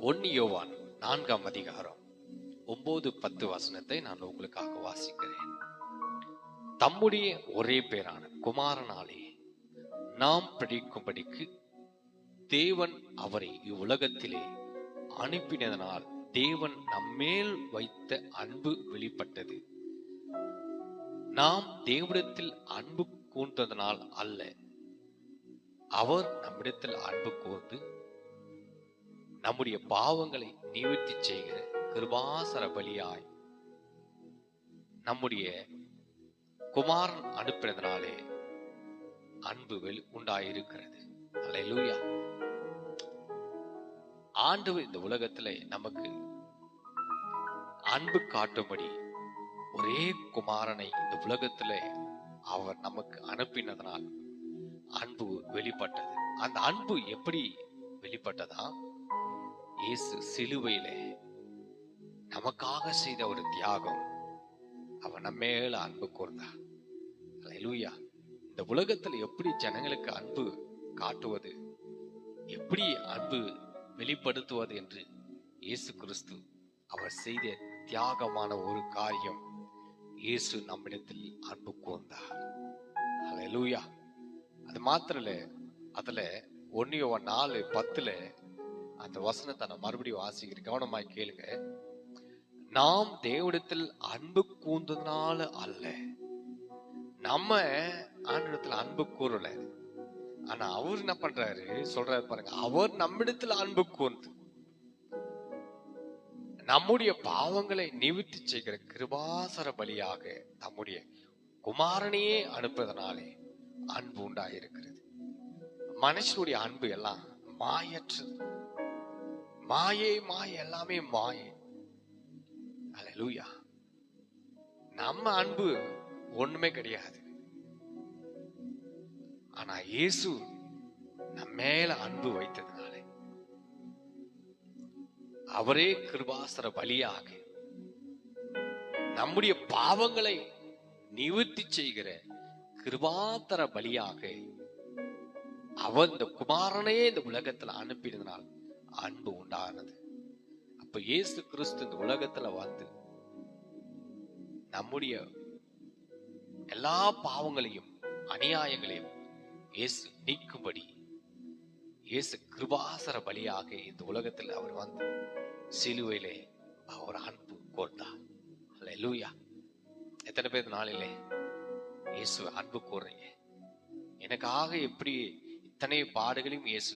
1 யோவான் 4ஆம் அதிகாரம் 9-10 வசனத்தை நான் உங்களுக்காக வாசிக்கிறேன். தம்முடைய ஒரே பேரான குமாரனாலே நாம் பிடிக்கும்படிக்கு தேவன் அவரை இவ்வுலகத்திலே அனுப்பினதனால் தேவன் நம்மேல் வைத்த அன்பு வெளிப்பட்டது. நாம் தேவனிடத்தில் அன்பு கூர்ந்ததனால் அல்ல, அவர் நம்மிடத்தில் அன்பு கூர்ந்து நம்முடைய பாவங்களை நிவர்த்தி செய்கிற கிருபாசர பலியாய் நம்முடைய குமாரன் அனுப்பினதனாலே அன்பு உண்டாயிருக்கிறது. அல்லேலூயா. ஆண்டவர் இந்த உலகத்திலே நமக்கு அன்பு காட்டும்படி ஒரே குமாரனை இந்த உலகத்திலே அவர் நமக்கு அனுப்பினதனால் அன்பு வெளிப்பட்டது. அந்த அன்பு எப்படி வெளிப்பட்டதா? இயேசு சிலுவையிலே நமக்காக செய்த ஒரு தியாகம். அவர் நம்ம மேல அன்பு கூர்ந்தார். அல்லேலூயா. இந்த உலகத்துல எப்படி ஜனங்களுக்கு அன்பு காட்டுவது, எப்படி அன்பு வெளிப்படுத்துவது என்று இயேசு கிறிஸ்து அவர் செய்த தியாகமான ஒரு காரியம். இயேசு நம்மிடத்தில் அன்பு கூர்ந்தார். அல்லேலூயா. அது மாத்திரம் இல்ல, அதுல 1 யோவான் 4:10 அந்த வசனத்தை நான் மறுபடியும் வாசிக்கிறேன், கவனமாய் கேளுங்க. நாம் தேவனிடத்தில் அன்பு கூர்ந்ததுனால அல்ல, நம்ம ஆண்டவரிடத்தில் அன்பு கூறல, ஆனா அவர் என்ன பண்றாரு சொல்றாரு பாருங்க, அவர் நம்மிடத்தில் அன்பு கூர்ந்து நம்முடைய பாவங்களை நிவர்த்தி செய்கிற கிருபாசர பலியாக நம்முடைய குமாரனையே அனுப்புவதனாலே அன்பு உண்டாயிருக்கிறது. மனுஷனுடைய அன்பு எல்லாம் மாயற்றது, மாயை எல்லாமே மாயை. அல்லேலூயா. நம்ம அன்பு ஒண்ணுமே கிடையாது. ஆனா இயேசு நம்ம மேல அன்பு வைத்ததுனால அவரே கிருபாசர பலியாக நம்முடைய பாவங்களை நிவர்த்தி செய்கிற கிருபாத்தர பலியாக அவர் இந்த குமாரனையே இந்த உலகத்துல அனுப்பினதனால் அன்பு உண்டானது. அப்ப இயேசு கிறிஸ்து இந்த உலகத்துல வந்து நம்முடைய எல்லா பாவங்களையும் அநியாயங்களையும் இயேசு நீக்கும்படி இயேசு கிருபாசர பலியாக இந்த உலகத்தில் அவர் வந்து சிலுவையிலே அவர் அன்பு கூர்ந்தார். அல்லேலூயா. எத்தனை பேர் நாளிலே இயேசு அன்பு கூர்றீங்க? எனக்காக எப்படி இத்தனை பாடுகளையும் இயேசு